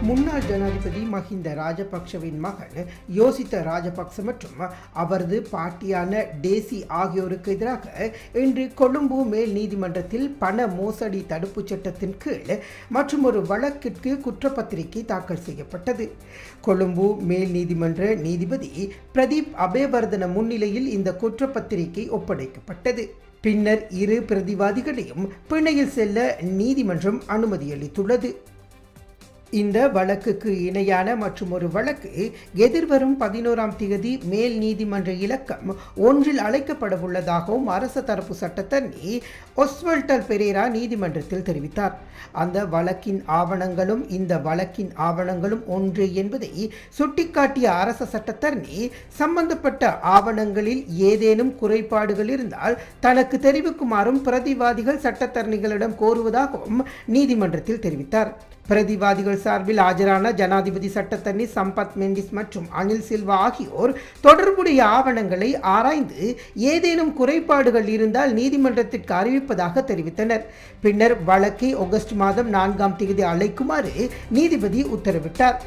முன்னாள் ஜனாதிபதி மஹிந்த ராஜபக்சவின் மகன் யோசித்த ராஜபக்ச மற்றும் அவரது பாட்டியான டேசி ஆகியோருக்கு எதிராக இன்று கொழும்பு மேல் நீதிமன்றத்தில் பண மோசடி தடுப்புச் சட்டத்தின் கீழ் மற்றும் ஒரு வழக்கிற்கு குற்றப்பத்திரிகை தாக்கல் செய்யப்பட்டது. கொழும்பு மேல் நீதிமன்ற நீதிபதி பிரதீப் அபேவர்தன முன்னிலையில் இந்த குற்றப்பத்திரிகை ஒப்படைக்கப்பட்டது. பின்னர் இரு பிரதிவாதிகளையும் பிணையில் செல்ல நீதிமன்றம் அனுமதியளித்துள்ளது. இந்த வழக்குக்கு இணையான மற்றும் ஒரு வழக்கு எதிர்வரும் 11ஆம் தேதி மேல் நீதிமன்ற இலக்கம் 1 அழைக்கப்படவுள்ளதாகவும் அரச தரப்பு சட்டத்தரணி ஒஸ்வல்டல் பெரேரா நீதிமன்றத்தில் தெரிவித்தார். அந்த வழக்கின் ஆவணங்களும் இந்த வழக்கின் ஆவணங்களும் ஒன்று என்பதை சுட்டிக்காட்டிய அரச சட்டத்தரணி சம்பந்தப்பட்ட ஆவணங்களில் ஏதேனும் குறைபாடுகள் இருந்தால் தனக்கு தெரிவிக்குமாறும் பிரதிவாதிகள் சட்டத்தரணிகளிடம் கோருவதாகவும் நீதிமன்றத்தில் தெரிவித்தார். பிரதிவாதிகள் சார்பில் ஆஜரான ஜனாதிபதி சட்டத்தரணி சம்பத் மெண்டிஸ் மற்றும் அனில் சில்வா ஆகியோர் தொடர்புடைய ஆவணங்களை ஆராய்ந்து ஏதேனும் குறைபாடுகள் இருந்தால் நீதிமன்றத்திற்கு அறிவிப்பதாக தெரிவித்தனர். பின்னர் வழக்கை ஆகஸ்ட் மாதம் 4ஆம் தேதி அழைக்குமாறு நீதிபதி உத்தரவிட்டார்.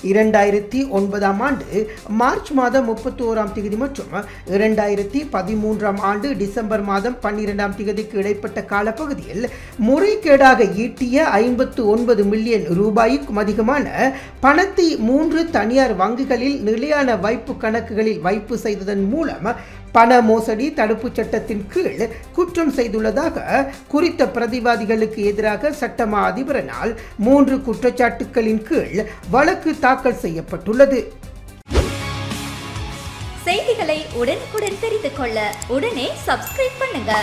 2009ஆம் ஆண்டு மார்ச் மாதம் 31ஆம் தேதி மற்றும் 2013ஆம் ஆண்டு டிசம்பர் மாதம் 12ஆம் தேதிக்கு இடைப்பட்ட காலப்பகுதியில் முறைகேடாக ஈட்டிய 59 மில்லியன் ரூபாய்க்கும் அதிகமான பணத்தை 3 தனியார் வங்கிகளில் நிலையான வைப்பு கணக்குகளில் வைப்பு செய்ததன் மூலம் பண மோசடி தடுப்புச் சட்டத்தின் கீழ் குற்றம் செய்துள்ளதாக குறித்த பிரதிவாதிகளுக்கு எதிராக சட்டமா அதிபரனால் 3 குற்றச்சாட்டுகளின் கீழ் வழக்கு தாக்கல் செய்யப்பட்டுள்ளது. செய்திகளை உடனுக்குடன் தெரிந்து கொள்ள உடனே சப்ஸ்கிரைப் பண்ணுங்க.